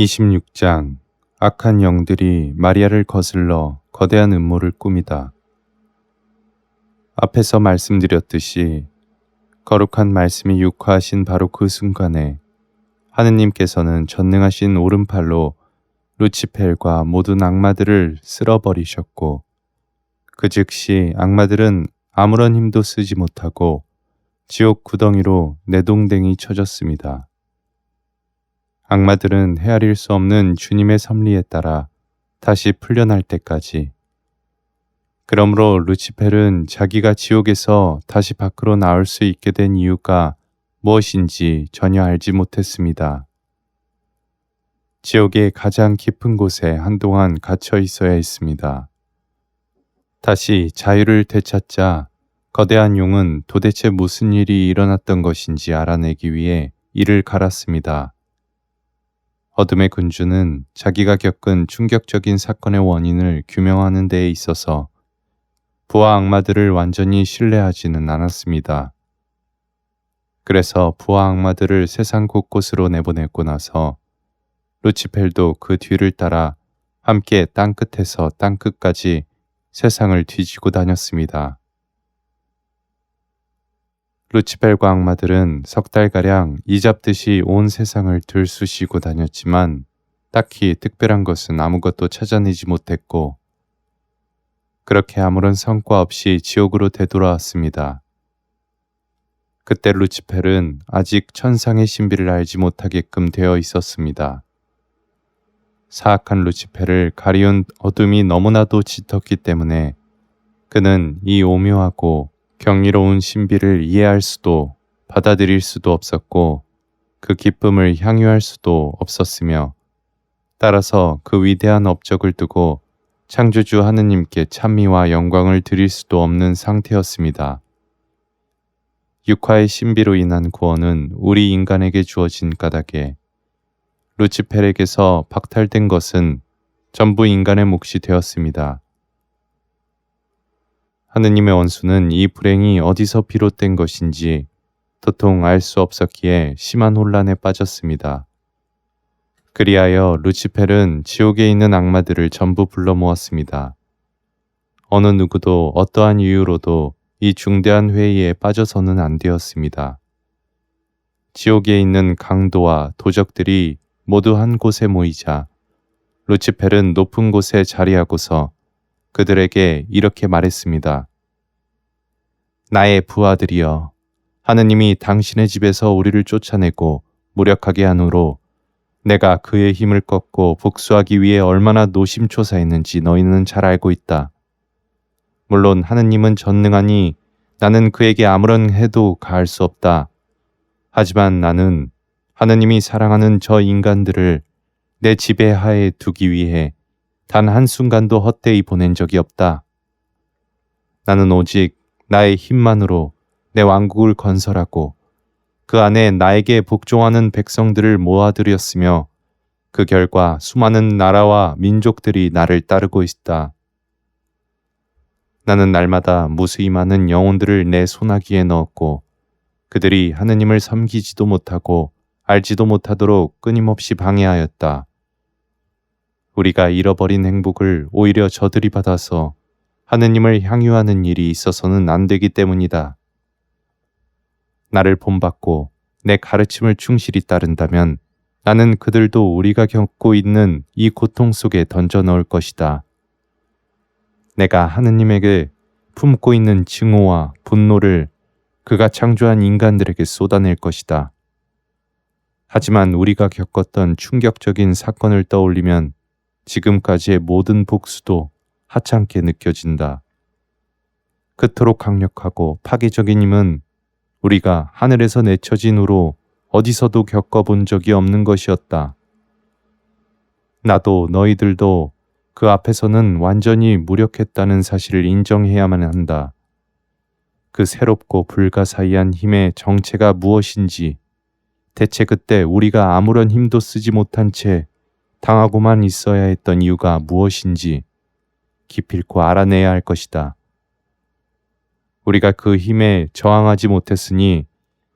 26장 악한 영들이 마리아를 거슬러 거대한 음모를 꾸미다. 앞에서 말씀드렸듯이 거룩한 말씀이 육화하신 바로 그 순간에 하느님께서는 전능하신 오른팔로 루치펠과 모든 악마들을 쓸어버리셨고 그 즉시 악마들은 아무런 힘도 쓰지 못하고 지옥 구덩이로 내동댕이 쳐졌습니다. 악마들은 헤아릴 수 없는 주님의 섭리에 따라 다시 풀려날 때까지. 그러므로 루치펠은 자기가 지옥에서 다시 밖으로 나올 수 있게 된 이유가 무엇인지 전혀 알지 못했습니다. 지옥의 가장 깊은 곳에 한동안 갇혀 있어야 했습니다. 다시 자유를 되찾자 거대한 용은 도대체 무슨 일이 일어났던 것인지 알아내기 위해 이를 갈았습니다. 어둠의 군주는 자기가 겪은 충격적인 사건의 원인을 규명하는 데에 있어서 부하 악마들을 완전히 신뢰하지는 않았습니다. 그래서 부하 악마들을 세상 곳곳으로 내보냈고 나서 루치펠도 그 뒤를 따라 함께 땅끝에서 땅끝까지 세상을 뒤지고 다녔습니다. 루치펠과 악마들은 석 달가량 이잡듯이 온 세상을 들쑤시고 다녔지만 딱히 특별한 것은 아무것도 찾아내지 못했고 그렇게 아무런 성과 없이 지옥으로 되돌아왔습니다. 그때 루치펠은 아직 천상의 신비를 알지 못하게끔 되어 있었습니다. 사악한 루치펠을 가리운 어둠이 너무나도 짙었기 때문에 그는 이 오묘하고 경이로운 신비를 이해할 수도 받아들일 수도 없었고 그 기쁨을 향유할 수도 없었으며 따라서 그 위대한 업적을 두고 창조주 하느님께 찬미와 영광을 드릴 수도 없는 상태였습니다. 육화의 신비로 인한 구원은 우리 인간에게 주어진 까닭에 루치펠에게서 박탈된 것은 전부 인간의 몫이 되었습니다. 하느님의 원수는 이 불행이 어디서 비롯된 것인지 도통 알 수 없었기에 심한 혼란에 빠졌습니다. 그리하여 루치펠은 지옥에 있는 악마들을 전부 불러 모았습니다. 어느 누구도 어떠한 이유로도 이 중대한 회의에 빠져서는 안 되었습니다. 지옥에 있는 강도와 도적들이 모두 한 곳에 모이자 루치펠은 높은 곳에 자리하고서 그들에게 이렇게 말했습니다. 나의 부하들이여, 하느님이 당신의 집에서 우리를 쫓아내고 무력하게 한 후로 내가 그의 힘을 꺾고 복수하기 위해 얼마나 노심초사했는지 너희는 잘 알고 있다. 물론 하느님은 전능하니 나는 그에게 아무런 해도 가할 수 없다. 하지만 나는 하느님이 사랑하는 저 인간들을 내 지배하에 두기 위해 단 한순간도 헛되이 보낸 적이 없다. 나는 오직 나의 힘만으로 내 왕국을 건설하고 그 안에 나에게 복종하는 백성들을 모아들였으며 그 결과 수많은 나라와 민족들이 나를 따르고 있다. 나는 날마다 무수히 많은 영혼들을 내 손아귀에 넣었고 그들이 하느님을 섬기지도 못하고 알지도 못하도록 끊임없이 방해하였다. 우리가 잃어버린 행복을 오히려 저들이 받아서 하느님을 향유하는 일이 있어서는 안 되기 때문이다. 나를 본받고 내 가르침을 충실히 따른다면 나는 그들도 우리가 겪고 있는 이 고통 속에 던져 넣을 것이다. 내가 하느님에게 품고 있는 증오와 분노를 그가 창조한 인간들에게 쏟아낼 것이다. 하지만 우리가 겪었던 충격적인 사건을 떠올리면 지금까지의 모든 복수도 하찮게 느껴진다. 그토록 강력하고 파괴적인 힘은 우리가 하늘에서 내쳐진 후로 어디서도 겪어본 적이 없는 것이었다. 나도 너희들도 그 앞에서는 완전히 무력했다는 사실을 인정해야만 한다. 그 새롭고 불가사의한 힘의 정체가 무엇인지, 대체 그때 우리가 아무런 힘도 쓰지 못한 채 당하고만 있어야 했던 이유가 무엇인지 기필코 알아내야 할 것이다. 우리가 그 힘에 저항하지 못했으니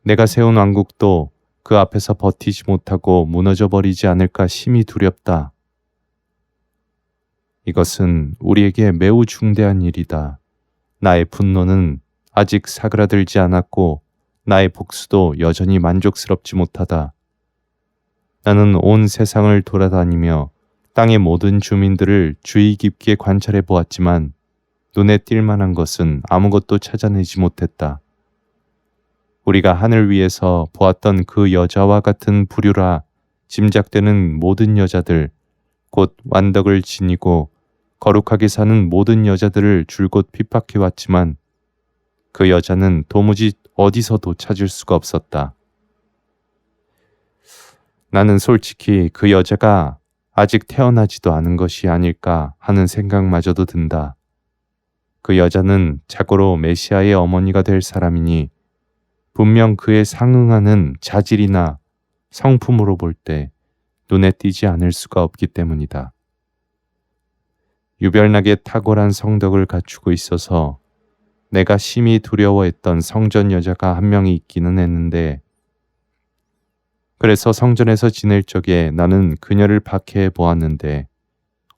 내가 세운 왕국도 그 앞에서 버티지 못하고 무너져 버리지 않을까 심히 두렵다. 이것은 우리에게 매우 중대한 일이다. 나의 분노는 아직 사그라들지 않았고 나의 복수도 여전히 만족스럽지 못하다. 나는 온 세상을 돌아다니며 땅의 모든 주민들을 주의 깊게 관찰해 보았지만 눈에 띌 만한 것은 아무것도 찾아내지 못했다. 우리가 하늘 위에서 보았던 그 여자와 같은 부류라 짐작되는 모든 여자들, 곧 완덕을 지니고 거룩하게 사는 모든 여자들을 줄곧 핍박해 왔지만 그 여자는 도무지 어디서도 찾을 수가 없었다. 나는 솔직히 그 여자가 아직 태어나지도 않은 것이 아닐까 하는 생각마저도 든다. 그 여자는 자고로 메시아의 어머니가 될 사람이니 분명 그에 상응하는 자질이나 성품으로 볼 때 눈에 띄지 않을 수가 없기 때문이다. 유별나게 탁월한 성덕을 갖추고 있어서 내가 심히 두려워했던 성전 여자가 한 명이 있기는 했는데 그래서 성전에서 지낼 적에 나는 그녀를 박해해 보았는데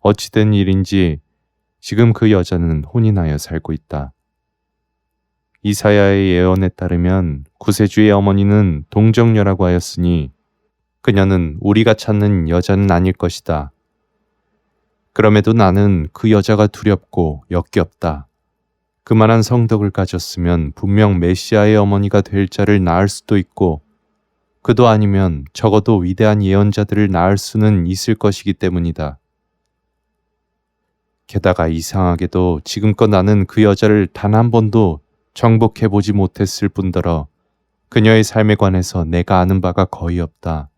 어찌된 일인지 지금 그 여자는 혼인하여 살고 있다. 이사야의 예언에 따르면 구세주의 어머니는 동정녀라고 하였으니 그녀는 우리가 찾는 여자는 아닐 것이다. 그럼에도 나는 그 여자가 두렵고 역겹다. 그만한 성덕을 가졌으면 분명 메시아의 어머니가 될 자를 낳을 수도 있고 그도 아니면 적어도 위대한 예언자들을 낳을 수는 있을 것이기 때문이다. 게다가 이상하게도 지금껏 나는 그 여자를 단 한 번도 정복해보지 못했을 뿐더러 그녀의 삶에 관해서 내가 아는 바가 거의 없다.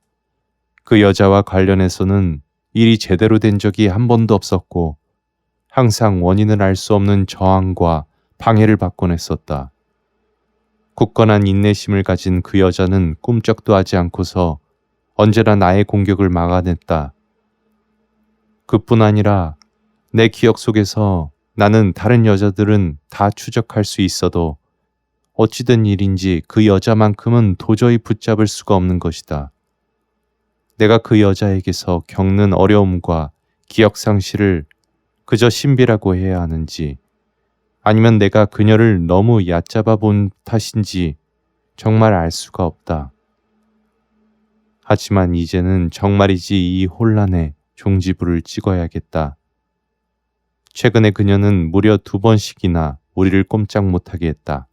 그 여자와 관련해서는 일이 제대로 된 적이 한 번도 없었고 항상 원인을 알 수 없는 저항과 방해를 받곤 했었다. 굳건한 인내심을 가진 그 여자는 꿈쩍도 하지 않고서 언제나 나의 공격을 막아냈다. 그뿐 아니라 내 기억 속에서 나는 다른 여자들은 다 추적할 수 있어도 어찌된 일인지 그 여자만큼은 도저히 붙잡을 수가 없는 것이다. 내가 그 여자에게서 겪는 어려움과 기억 상실을 그저 신비라고 해야 하는지 아니면 내가 그녀를 너무 얕잡아 본 탓인지 정말 알 수가 없다. 하지만 이제는 정말이지 이 혼란에 종지부를 찍어야겠다. 최근에 그녀는 무려 2번씩이나 우리를 꼼짝 못하게 했다.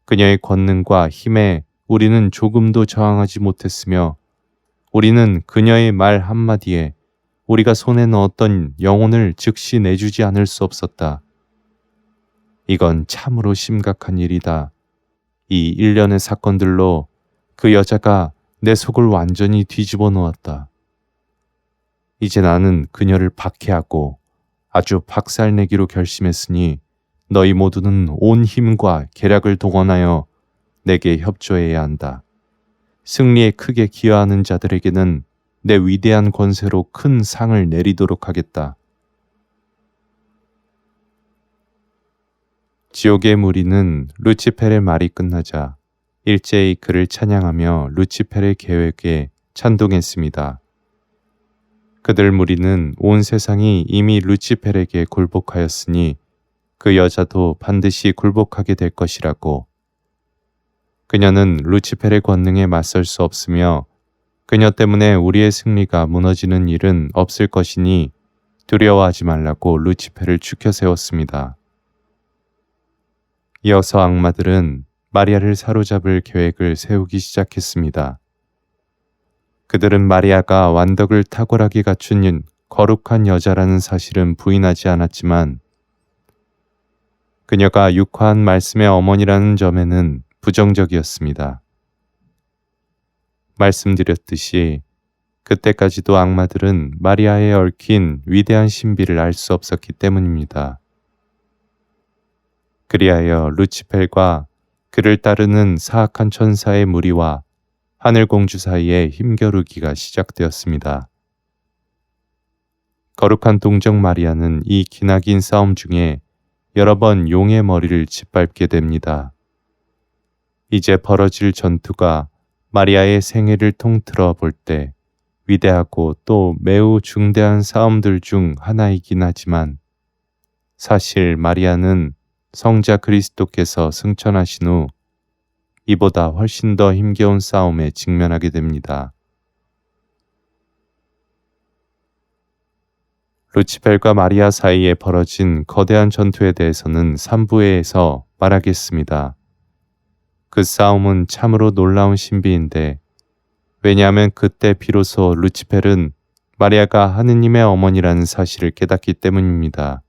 그녀의 권능과 힘에 우리는 조금도 저항하지 못했으며 우리는 그녀의 말 한마디에 우리가 손에 넣었던 영혼을 즉시 내주지 않을 수 없었다. 이건 참으로 심각한 일이다. 이 일련의 사건들로 그 여자가 내 속을 완전히 뒤집어 놓았다. 이제 나는 그녀를 박해하고 아주 박살내기로 결심했으니 너희 모두는 온 힘과 계략을 동원하여 내게 협조해야 한다. 승리에 크게 기여하는 자들에게는 내 위대한 권세로 큰 상을 내리도록 하겠다. 지옥의 무리는 루치펠의 말이 끝나자 일제히 그를 찬양하며 루치펠의 계획에 찬동했습니다. 그들 무리는 온 세상이 이미 루치펠에게 굴복하였으니 그 여자도 반드시 굴복하게 될 것이라고. 그녀는 루치펠의 권능에 맞설 수 없으며 그녀 때문에 우리의 승리가 무너지는 일은 없을 것이니 두려워하지 말라고 루치펠을 추켜 세웠습니다. 이어서 악마들은 마리아를 사로잡을 계획을 세우기 시작했습니다. 그들은 마리아가 완덕을 탁월하게 갖춘 거룩한 여자라는 사실은 부인하지 않았지만 그녀가 육화한 말씀의 어머니라는 점에는 부정적이었습니다. 말씀드렸듯이 그때까지도 악마들은 마리아에 얽힌 위대한 신비를 알 수 없었기 때문입니다. 그리하여 루치펠과 그를 따르는 사악한 천사의 무리와 하늘공주 사이에 힘겨루기가 시작되었습니다. 거룩한 동정 마리아는 이 기나긴 싸움 중에 여러 번 용의 머리를 짓밟게 됩니다. 이제 벌어질 전투가 마리아의 생애를 통틀어 볼 때 위대하고 또 매우 중대한 싸움들 중 하나이긴 하지만 사실 마리아는 성자 그리스도께서 승천하신 후 이보다 훨씬 더 힘겨운 싸움에 직면하게 됩니다. 루치펠과 마리아 사이에 벌어진 거대한 전투에 대해서는 3부에서 말하겠습니다. 그 싸움은 참으로 놀라운 신비인데 왜냐하면 그때 비로소 루치펠은 마리아가 하느님의 어머니라는 사실을 깨닫기 때문입니다.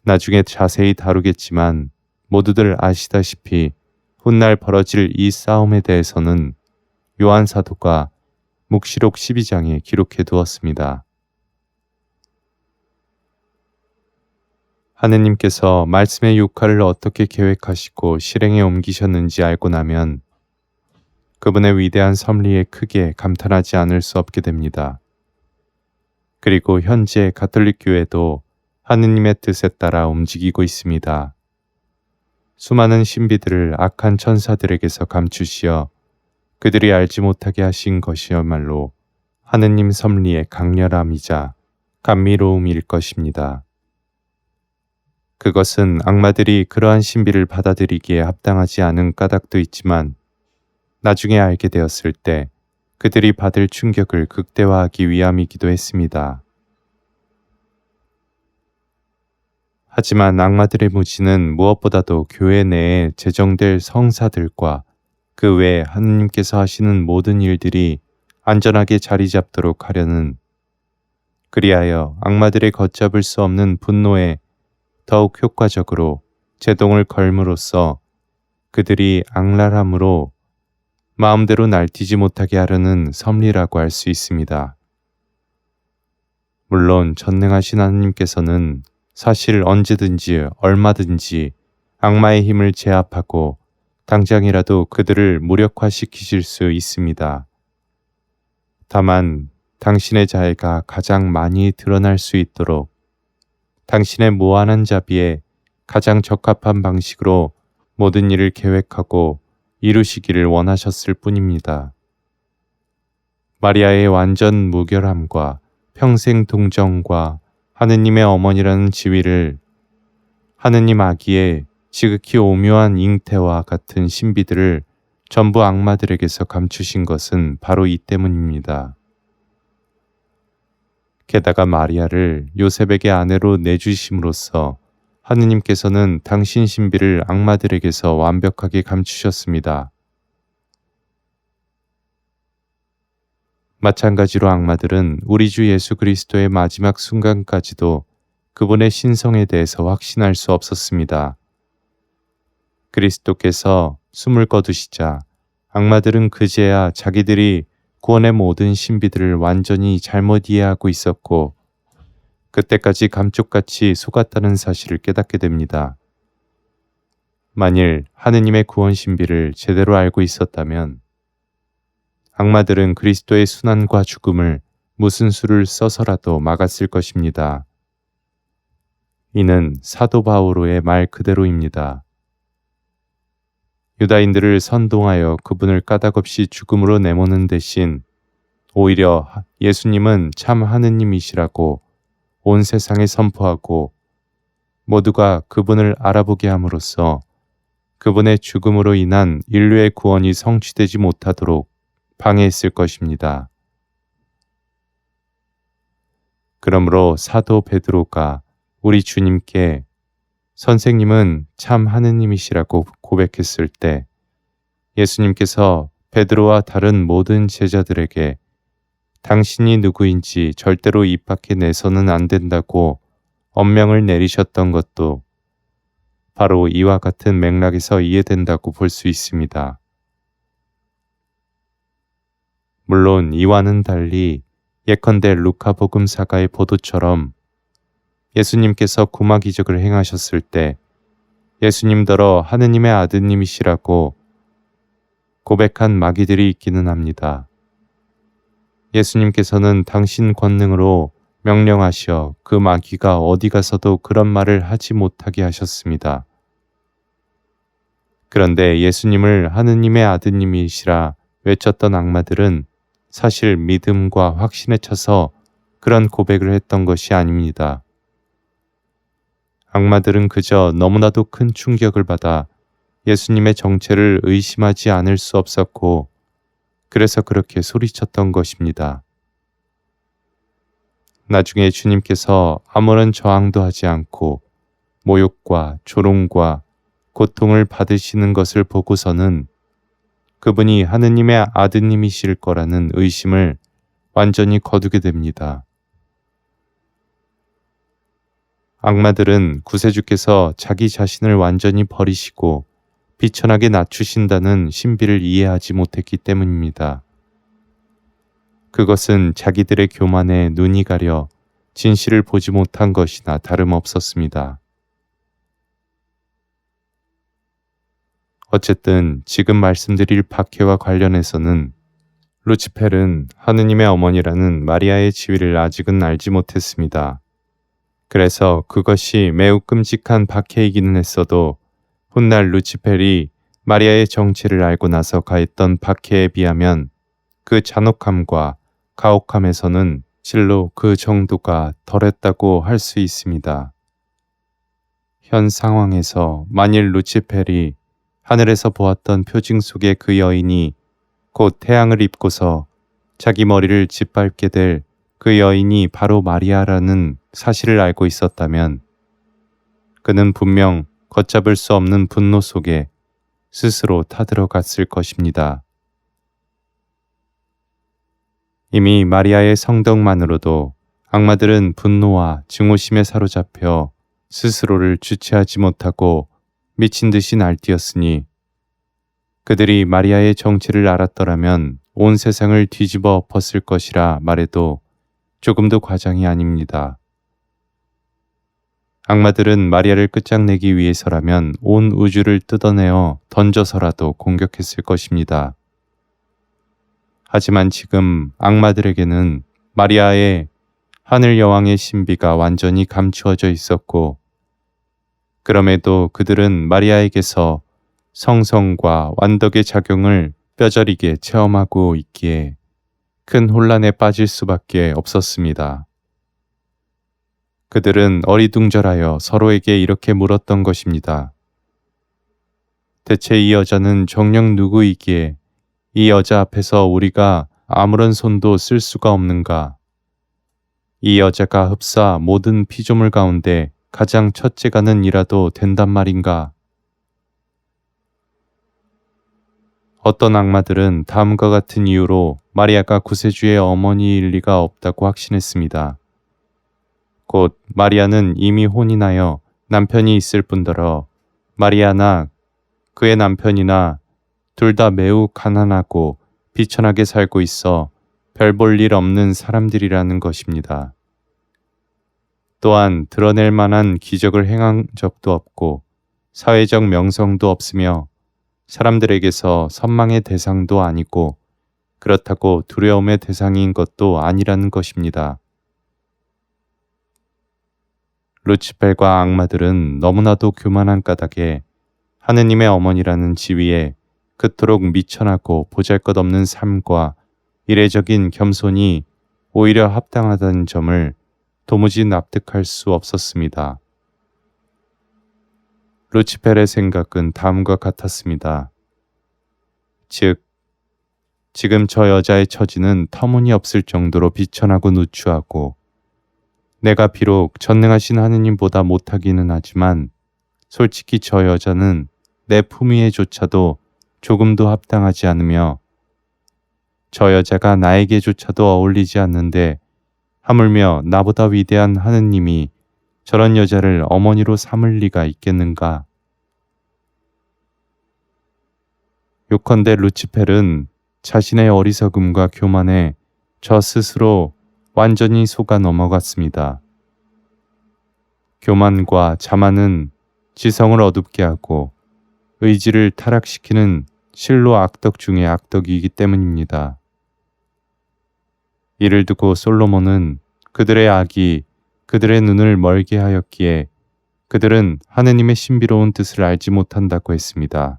나중에 자세히 다루겠지만 모두들 아시다시피 훗날 벌어질 이 싸움에 대해서는 요한 사도가 묵시록 12장에 기록해 두었습니다. 하느님께서 말씀의 육화를 어떻게 계획하시고 실행에 옮기셨는지 알고 나면 그분의 위대한 섭리에 크게 감탄하지 않을 수 없게 됩니다. 그리고 현재 가톨릭 교회도 하느님의 뜻에 따라 움직이고 있습니다. 수많은 신비들을 악한 천사들에게서 감추시어 그들이 알지 못하게 하신 것이야말로 하느님 섭리의 강렬함이자 감미로움일 것입니다. 그것은 악마들이 그러한 신비를 받아들이기에 합당하지 않은 까닭도 있지만 나중에 알게 되었을 때 그들이 받을 충격을 극대화하기 위함이기도 했습니다. 하지만 악마들의 무지는 무엇보다도 교회 내에 제정될 성사들과 그 외에 하느님께서 하시는 모든 일들이 안전하게 자리 잡도록 하려는 그리하여 악마들의 걷잡을 수 없는 분노에 더욱 효과적으로 제동을 걸므로써 그들이 악랄함으로 마음대로 날뛰지 못하게 하려는 섭리라고 할 수 있습니다. 물론 전능하신 하느님께서는 사실 언제든지 얼마든지 악마의 힘을 제압하고 당장이라도 그들을 무력화시키실 수 있습니다. 다만 당신의 자애가 가장 많이 드러날 수 있도록 당신의 무한한 자비에 가장 적합한 방식으로 모든 일을 계획하고 이루시기를 원하셨을 뿐입니다. 마리아의 완전 무결함과 평생 동정과 하느님의 어머니라는 지위를 하느님 아기의 지극히 오묘한 잉태와 같은 신비들을 전부 악마들에게서 감추신 것은 바로 이 때문입니다. 게다가 마리아를 요셉에게 아내로 내주심으로써 하느님께서는 당신 신비를 악마들에게서 완벽하게 감추셨습니다. 마찬가지로 악마들은 우리 주 예수 그리스도의 마지막 순간까지도 그분의 신성에 대해서 확신할 수 없었습니다. 그리스도께서 숨을 거두시자 악마들은 그제야 자기들이 구원의 모든 신비들을 완전히 잘못 이해하고 있었고 그때까지 감쪽같이 속았다는 사실을 깨닫게 됩니다. 만일 하느님의 구원 신비를 제대로 알고 있었다면 악마들은 그리스도의 순환과 죽음을 무슨 수를 써서라도 막았을 것입니다. 이는 사도 바오로의 말 그대로입니다. 유다인들을 선동하여 그분을 까닭없이 죽음으로 내모는 대신 오히려 예수님은 참 하느님이시라고 온 세상에 선포하고 모두가 그분을 알아보게 함으로써 그분의 죽음으로 인한 인류의 구원이 성취되지 못하도록 방해했을 것입니다. 그러므로 사도 베드로가 우리 주님께 선생님은 참 하느님이시라고 고백했을 때 예수님께서 베드로와 다른 모든 제자들에게 당신이 누구인지 절대로 입 밖에 내서는 안 된다고 엄명을 내리셨던 것도 바로 이와 같은 맥락에서 이해된다고 볼 수 있습니다. 물론 이와는 달리 예컨대 루카복음사가의 보도처럼 예수님께서 구마 기적을 행하셨을 때 예수님더러 하느님의 아드님이시라고 고백한 마귀들이 있기는 합니다. 예수님께서는 당신 권능으로 명령하시어 그 마귀가 어디 가서도 그런 말을 하지 못하게 하셨습니다. 그런데 예수님을 하느님의 아드님이시라 외쳤던 악마들은 사실 믿음과 확신에 차서 그런 고백을 했던 것이 아닙니다. 악마들은 그저 너무나도 큰 충격을 받아 예수님의 정체를 의심하지 않을 수 없었고, 그래서 그렇게 소리쳤던 것입니다. 나중에 주님께서 아무런 저항도 하지 않고 모욕과 조롱과 고통을 받으시는 것을 보고서는 그분이 하느님의 아드님이실 거라는 의심을 완전히 거두게 됩니다. 악마들은 구세주께서 자기 자신을 완전히 버리시고 비천하게 낮추신다는 신비를 이해하지 못했기 때문입니다. 그것은 자기들의 교만에 눈이 가려 진실을 보지 못한 것이나 다름없었습니다. 어쨌든 지금 말씀드릴 박해와 관련해서는 루치펠은 하느님의 어머니라는 마리아의 지위를 아직은 알지 못했습니다. 그래서 그것이 매우 끔찍한 박해이기는 했어도 훗날 루치펠이 마리아의 정체를 알고 나서 가했던 박해에 비하면 그 잔혹함과 가혹함에서는 실로 그 정도가 덜했다고 할 수 있습니다. 현 상황에서 만일 루치펠이 하늘에서 보았던 표징 속의 그 여인이 곧 태양을 입고서 자기 머리를 짓밟게 될 그 여인이 바로 마리아라는 사실을 알고 있었다면 그는 분명 걷잡을 수 없는 분노 속에 스스로 타들어갔을 것입니다. 이미 마리아의 성덕만으로도 악마들은 분노와 증오심에 사로잡혀 스스로를 주체하지 못하고 미친 듯이 날뛰었으니 그들이 마리아의 정체를 알았더라면 온 세상을 뒤집어 엎었을 것이라 말해도 조금도 과장이 아닙니다. 악마들은 마리아를 끝장내기 위해서라면 온 우주를 뜯어내어 던져서라도 공격했을 것입니다. 하지만 지금 악마들에게는 마리아의 하늘 여왕의 신비가 완전히 감추어져 있었고, 그럼에도 그들은 마리아에게서 성성과 완덕의 작용을 뼈저리게 체험하고 있기에 큰 혼란에 빠질 수밖에 없었습니다. 그들은 어리둥절하여 서로에게 이렇게 물었던 것입니다. 대체 이 여자는 정녕 누구이기에 이 여자 앞에서 우리가 아무런 손도 쓸 수가 없는가? 이 여자가 흡사 모든 피조물 가운데 가장 첫째가는 이라도 된단 말인가? 어떤 악마들은 다음과 같은 이유로 마리아가 구세주의 어머니일 리가 없다고 확신했습니다. 곧 마리아는 이미 혼이 나여 남편이 있을 뿐더러 마리아나 그의 남편이나 둘 다 매우 가난하고 비천하게 살고 있어 별 볼 일 없는 사람들이라는 것입니다. 또한 드러낼 만한 기적을 행한 적도 없고 사회적 명성도 없으며 사람들에게서 선망의 대상도 아니고 그렇다고 두려움의 대상인 것도 아니라는 것입니다. 루치펠과 악마들은 너무나도 교만한 까닭에 하느님의 어머니라는 지위에 그토록 미천하고 보잘것없는 삶과 이례적인 겸손이 오히려 합당하다는 점을 도무지 납득할 수 없었습니다. 루치펠의 생각은 다음과 같았습니다. 즉, 지금 저 여자의 처지는 터무니없을 정도로 비천하고 누추하고 내가 비록 전능하신 하느님보다 못하기는 하지만 솔직히 저 여자는 내 품위에조차도 조금도 합당하지 않으며 저 여자가 나에게조차도 어울리지 않는데 하물며 나보다 위대한 하느님이 저런 여자를 어머니로 삼을 리가 있겠는가? 요컨대 루치펠은 자신의 어리석음과 교만에 저 스스로 완전히 속아 넘어갔습니다. 교만과 자만은 지성을 어둡게 하고 의지를 타락시키는 실로 악덕 중의 악덕이기 때문입니다. 이를 두고 솔로몬은 그들의 악이 그들의 눈을 멀게 하였기에 그들은 하느님의 신비로운 뜻을 알지 못한다고 했습니다.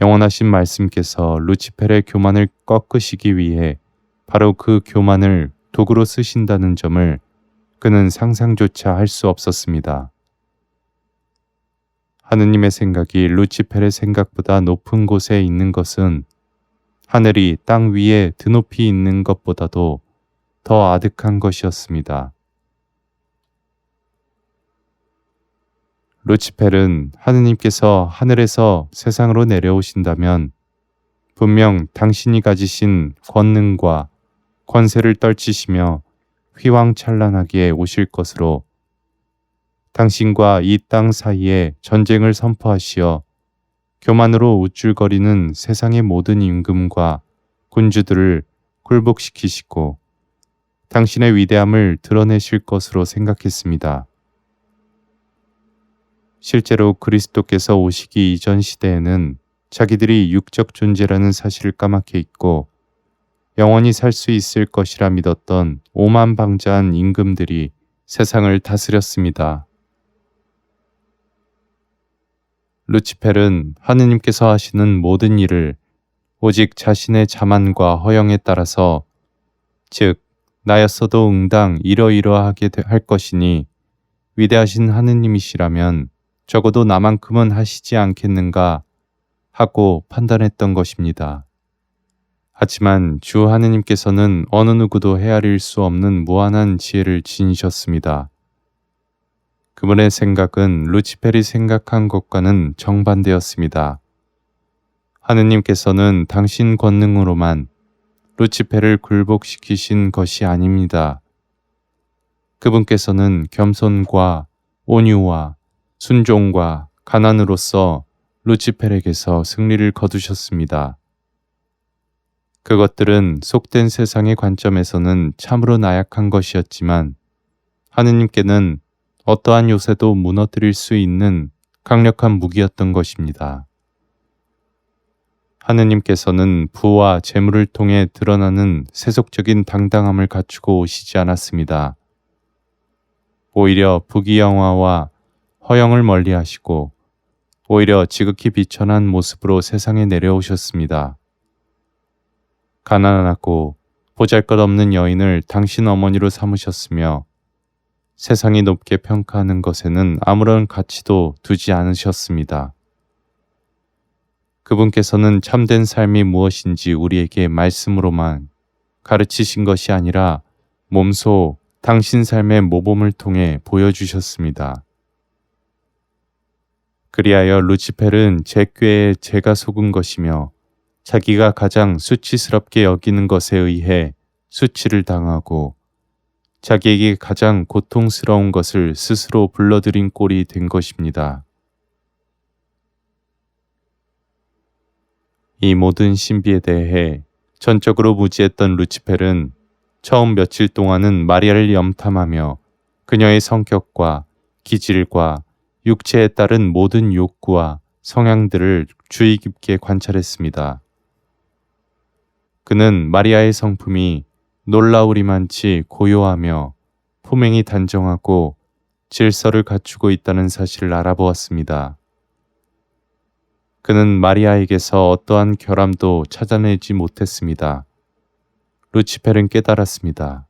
영원하신 말씀께서 루치펠의 교만을 꺾으시기 위해 바로 그 교만을 도구로 쓰신다는 점을 그는 상상조차 할 수 없었습니다. 하느님의 생각이 루치펠의 생각보다 높은 곳에 있는 것은 하늘이 땅 위에 드높이 있는 것보다도 더 아득한 것이었습니다. 루치펠은 하느님께서 하늘에서 세상으로 내려오신다면 분명 당신이 가지신 권능과 권세를 떨치시며 휘황찬란하게 오실 것으로 당신과 이 땅 사이에 전쟁을 선포하시어 교만으로 우쭐거리는 세상의 모든 임금과 군주들을 굴복시키시고 당신의 위대함을 드러내실 것으로 생각했습니다. 실제로 그리스도께서 오시기 이전 시대에는 자기들이 육적 존재라는 사실을 까맣게 잊고 영원히 살 수 있을 것이라 믿었던 오만방자한 임금들이 세상을 다스렸습니다. 루치펠은 하느님께서 하시는 모든 일을 오직 자신의 자만과 허영에 따라서 즉 나였어도 응당 이러이러하게 할 것이니 위대하신 하느님이시라면 적어도 나만큼은 하시지 않겠는가 하고 판단했던 것입니다. 하지만 주 하느님께서는 어느 누구도 헤아릴 수 없는 무한한 지혜를 지니셨습니다. 그분의 생각은 루치펠이 생각한 것과는 정반대였습니다. 하느님께서는 당신 권능으로만 루치펠을 굴복시키신 것이 아닙니다. 그분께서는 겸손과 온유와 순종과 가난으로서 루치펠에게서 승리를 거두셨습니다. 그것들은 속된 세상의 관점에서는 참으로 나약한 것이었지만 하느님께는 어떠한 요새도 무너뜨릴 수 있는 강력한 무기였던 것입니다. 하느님께서는 부와 재물을 통해 드러나는 세속적인 당당함을 갖추고 오시지 않았습니다. 오히려 부귀영화와 허영을 멀리하시고 오히려 지극히 비천한 모습으로 세상에 내려오셨습니다. 가난하고 보잘것없는 여인을 당신 어머니로 삼으셨으며 세상이 높게 평가하는 것에는 아무런 가치도 두지 않으셨습니다. 그분께서는 참된 삶이 무엇인지 우리에게 말씀으로만 가르치신 것이 아니라 몸소 당신 삶의 모범을 통해 보여주셨습니다. 그리하여 루치펠은 제 꾀에 제가 속은 것이며 자기가 가장 수치스럽게 여기는 것에 의해 수치를 당하고 자기에게 가장 고통스러운 것을 스스로 불러들인 꼴이 된 것입니다. 이 모든 신비에 대해 전적으로 무지했던 루치펠은 처음 며칠 동안은 마리아를 염탐하며 그녀의 성격과 기질과 육체에 따른 모든 욕구와 성향들을 주의 깊게 관찰했습니다. 그는 마리아의 성품이 놀라우리만치 고요하며 품행이 단정하고 질서를 갖추고 있다는 사실을 알아보았습니다. 그는 마리아에게서 어떠한 결함도 찾아내지 못했습니다. 루치펠은 깨달았습니다.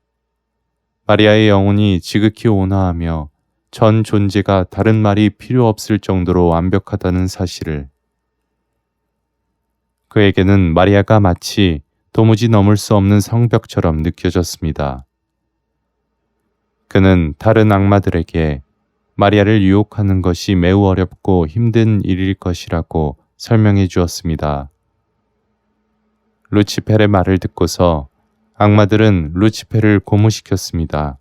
마리아의 영혼이 지극히 온화하며 전 존재가 다른 말이 필요 없을 정도로 완벽하다는 사실을. 그에게는 마리아가 마치 도무지 넘을 수 없는 성벽처럼 느껴졌습니다. 그는 다른 악마들에게 마리아를 유혹하는 것이 매우 어렵고 힘든 일일 것이라고 설명해 주었습니다. 루치펠의 말을 듣고서 악마들은 루치펠을 고무시켰습니다.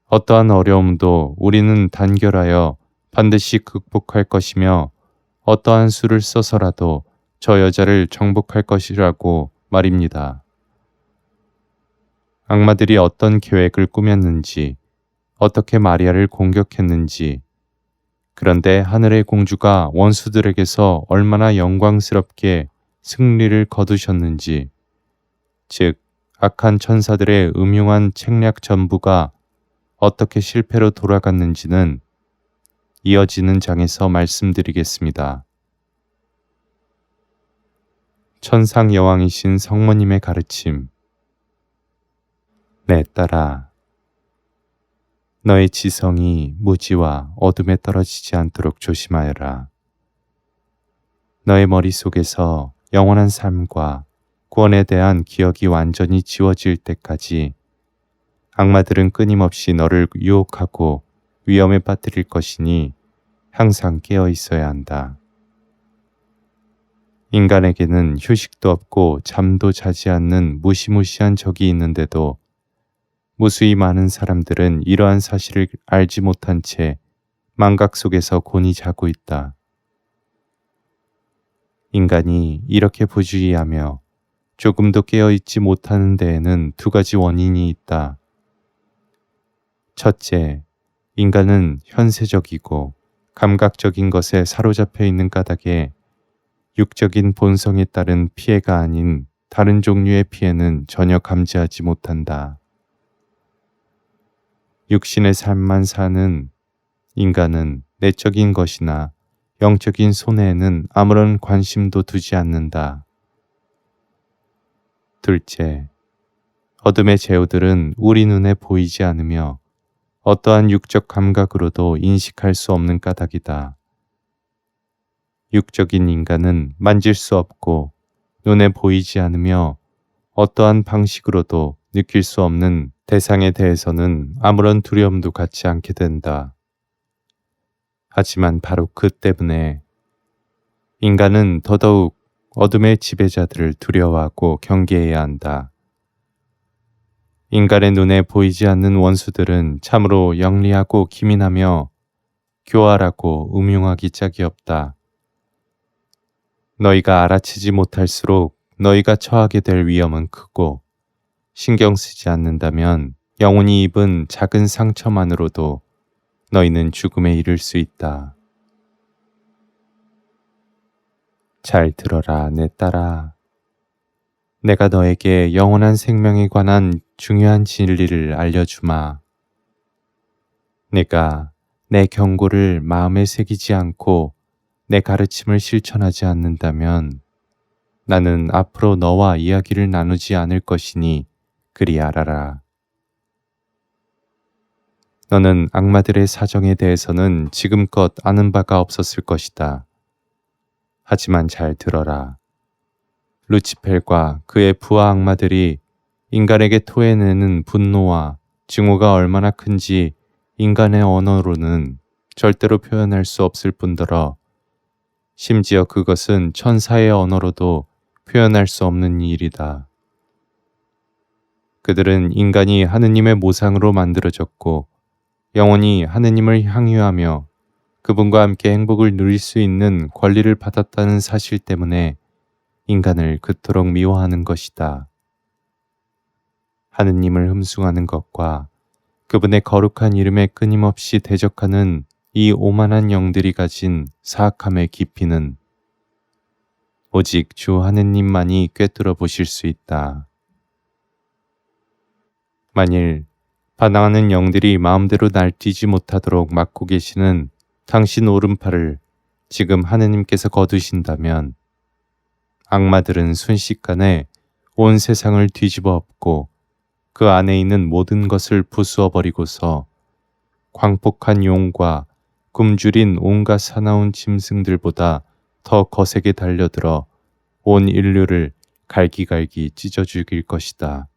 어떠한 어려움도 우리는 단결하여 반드시 극복할 것이며 어떠한 수를 써서라도 저 여자를 정복할 것이라고 말입니다. 악마들이 어떤 계획을 꾸몄는지, 어떻게 마리아를 공격했는지, 그런데 하늘의 공주가 원수들에게서 얼마나 영광스럽게 승리를 거두셨는지, 즉 악한 천사들의 음흉한 책략 전부가 어떻게 실패로 돌아갔는지는 이어지는 장에서 말씀드리겠습니다. 천상 여왕이신 성모님의 가르침. 내 딸아, 너의 지성이 무지와 어둠에 떨어지지 않도록 조심하여라. 너의 머릿속에서 영원한 삶과 구원에 대한 기억이 완전히 지워질 때까지 악마들은 끊임없이 너를 유혹하고 위험에 빠뜨릴 것이니 항상 깨어 있어야 한다. 인간에게는 휴식도 없고 잠도 자지 않는 무시무시한 적이 있는데도 무수히 많은 사람들은 이러한 사실을 알지 못한 채 망각 속에서 곤히 자고 있다. 인간이 이렇게 부주의하며 조금도 깨어있지 못하는 데에는 두 가지 원인이 있다. 첫째, 인간은 현세적이고 감각적인 것에 사로잡혀 있는 까닭에 육적인 본성에 따른 피해가 아닌 다른 종류의 피해는 전혀 감지하지 못한다. 육신의 삶만 사는 인간은 내적인 것이나 영적인 손해에는 아무런 관심도 두지 않는다. 둘째, 어둠의 제후들은 우리 눈에 보이지 않으며 어떠한 육적 감각으로도 인식할 수 없는 까닭이다. 육적인 인간은 만질 수 없고 눈에 보이지 않으며 어떠한 방식으로도 느낄 수 없는 대상에 대해서는 아무런 두려움도 갖지 않게 된다. 하지만 바로 그 때문에 인간은 더더욱 어둠의 지배자들을 두려워하고 경계해야 한다. 인간의 눈에 보이지 않는 원수들은 참으로 영리하고 기민하며 교활하고 음흉하기 짝이 없다. 너희가 알아채지 못할수록 너희가 처하게 될 위험은 크고 신경 쓰지 않는다면 영혼이 입은 작은 상처만으로도 너희는 죽음에 이를 수 있다. 잘 들어라, 내 딸아. 내가 너에게 영원한 생명에 관한 중요한 진리를 알려주마. 내가 내 경고를 마음에 새기지 않고 내 가르침을 실천하지 않는다면 나는 앞으로 너와 이야기를 나누지 않을 것이니 그리 알아라. 너는 악마들의 사정에 대해서는 지금껏 아는 바가 없었을 것이다. 하지만 잘 들어라. 루치펠과 그의 부하 악마들이 인간에게 토해내는 분노와 증오가 얼마나 큰지 인간의 언어로는 절대로 표현할 수 없을 뿐더러 심지어 그것은 천사의 언어로도 표현할 수 없는 일이다. 그들은 인간이 하느님의 모상으로 만들어졌고 영원히 하느님을 향유하며 그분과 함께 행복을 누릴 수 있는 권리를 받았다는 사실 때문에 인간을 그토록 미워하는 것이다. 하느님을 흠숭하는 것과 그분의 거룩한 이름에 끊임없이 대적하는 이 오만한 영들이 가진 사악함의 깊이는 오직 주 하느님만이 꿰뚫어 보실 수 있다. 만일 반항하는 영들이 마음대로 날뛰지 못하도록 막고 계시는 당신 오른팔을 지금 하느님께서 거두신다면 악마들은 순식간에 온 세상을 뒤집어 엎고 그 안에 있는 모든 것을 부수어 버리고서 광폭한 용과 굶주린 온갖 사나운 짐승들보다 더 거세게 달려들어 온 인류를 갈기갈기 찢어 죽일 것이다.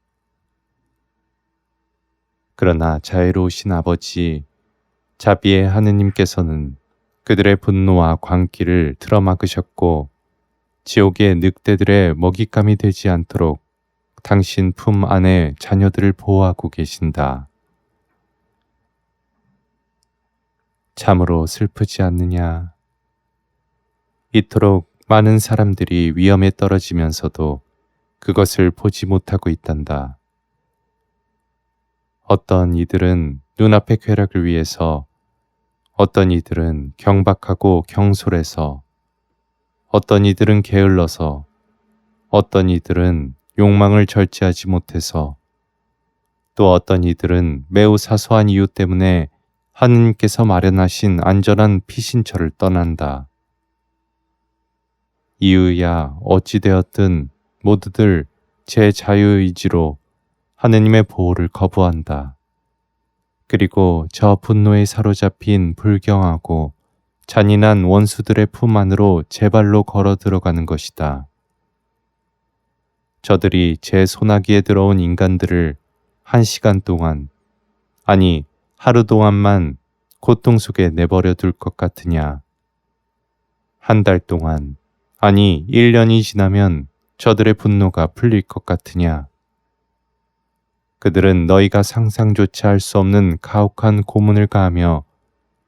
그러나 자애로우신 아버지, 자비의 하느님께서는 그들의 분노와 광기를 틀어막으셨고 지옥의 늑대들의 먹잇감이 되지 않도록 당신 품 안에 자녀들을 보호하고 계신다. 참으로 슬프지 않느냐? 이토록 많은 사람들이 위험에 떨어지면서도 그것을 보지 못하고 있단다. 어떤 이들은 눈앞의 쾌락을 위해서, 어떤 이들은 경박하고 경솔해서, 어떤 이들은 게을러서, 어떤 이들은 욕망을 절제하지 못해서, 또 어떤 이들은 매우 사소한 이유 때문에 하느님께서 마련하신 안전한 피신처를 떠난다. 이유야 어찌되었든 모두들 제 자유의지로 하느님의 보호를 거부한다. 그리고 저 분노에 사로잡힌 불경하고 잔인한 원수들의 품 안으로 제 발로 걸어 들어가는 것이다. 저들이 제 소나기에 들어온 인간들을 1시간 동안, 아니 하루 동안만 고통 속에 내버려 둘 것 같으냐. 1달 동안, 아니 1년이 지나면 저들의 분노가 풀릴 것 같으냐. 그들은 너희가 상상조차 할 수 없는 가혹한 고문을 가하며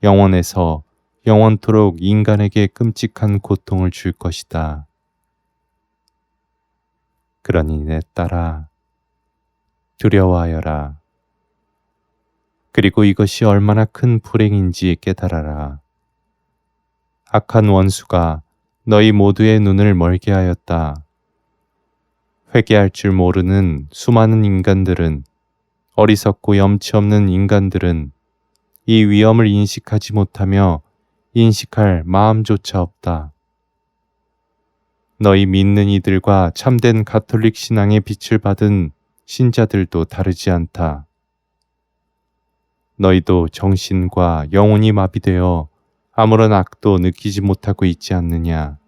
영원에서 영원토록 인간에게 끔찍한 고통을 줄 것이다. 그러니 내 딸아, 두려워하여라. 그리고 이것이 얼마나 큰 불행인지 깨달아라. 악한 원수가 너희 모두의 눈을 멀게 하였다. 회개할 줄 모르는 수많은 인간들은, 어리석고 염치 없는 인간들은 이 위험을 인식하지 못하며 인식할 마음조차 없다. 너희 믿는 이들과 참된 가톨릭 신앙의 빛을 받은 신자들도 다르지 않다. 너희도 정신과 영혼이 마비되어 아무런 악도 느끼지 못하고 있지 않느냐.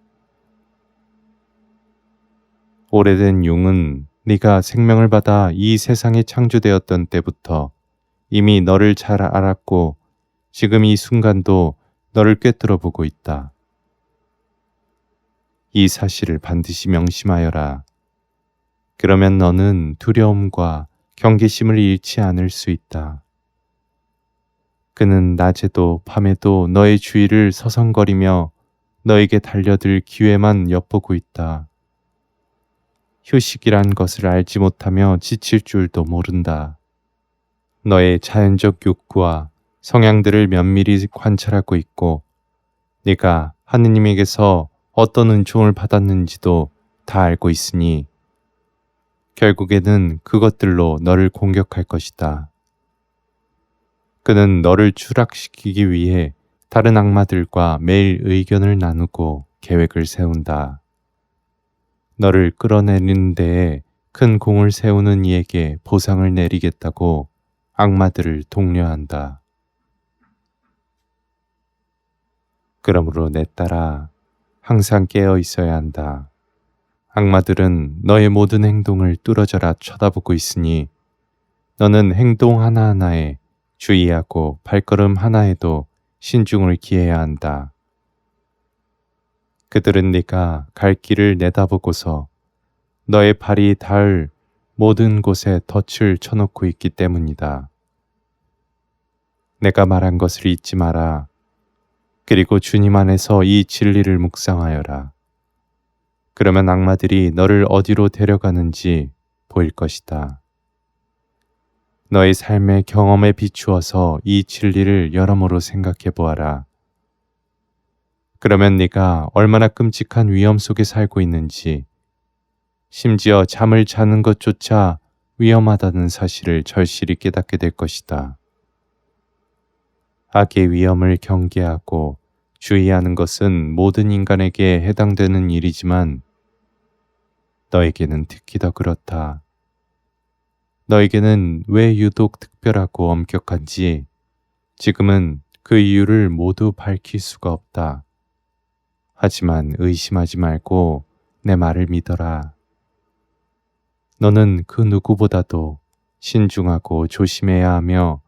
오래된 용은 네가 생명을 받아 이 세상에 창조되었던 때부터 이미 너를 잘 알았고 지금 이 순간도 너를 꿰뚫어 보고 있다. 이 사실을 반드시 명심하여라. 그러면 너는 두려움과 경계심을 잃지 않을 수 있다. 그는 낮에도 밤에도 너의 주위를 서성거리며 너에게 달려들 기회만 엿보고 있다. 휴식이란 것을 알지 못하며 지칠 줄도 모른다. 너의 자연적 욕구와 성향들을 면밀히 관찰하고 있고 네가 하느님에게서 어떤 은총을 받았는지도 다 알고 있으니 결국에는 그것들로 너를 공격할 것이다. 그는 너를 추락시키기 위해 다른 악마들과 매일 의견을 나누고 계획을 세운다. 너를 끌어내리는 데에 큰 공을 세우는 이에게 보상을 내리겠다고 악마들을 독려한다. 그러므로 내 딸아, 항상 깨어 있어야 한다. 악마들은 너의 모든 행동을 뚫어져라 쳐다보고 있으니 너는 행동 하나하나에 주의하고 발걸음 하나에도 신중을 기해야 한다. 그들은 네가 갈 길을 내다보고서 너의 발이 닿을 모든 곳에 덫을 쳐놓고 있기 때문이다. 내가 말한 것을 잊지 마라. 그리고 주님 안에서 이 진리를 묵상하여라. 그러면 악마들이 너를 어디로 데려가는지 보일 것이다. 너의 삶의 경험에 비추어서 이 진리를 여러모로 생각해 보아라. 그러면 네가 얼마나 끔찍한 위험 속에 살고 있는지, 심지어 잠을 자는 것조차 위험하다는 사실을 절실히 깨닫게 될 것이다. 악의 위험을 경계하고 주의하는 것은 모든 인간에게 해당되는 일이지만 너에게는 특히 더 그렇다. 너에게는 왜 유독 특별하고 엄격한지 지금은 그 이유를 모두 밝힐 수가 없다. 하지만 의심하지 말고 내 말을 믿어라. 너는 그 누구보다도 신중하고 조심해야 하며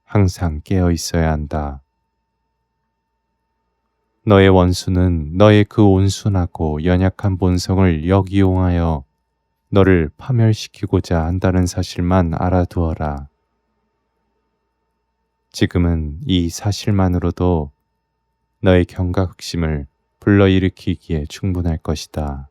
항상 깨어 있어야 한다. 너의 원수는 너의 그 온순하고 연약한 본성을 역이용하여 너를 파멸시키고자 한다는 사실만 알아두어라. 지금은 이 사실만으로도 너의 경각심을 불러일으키기에 충분할 것이다.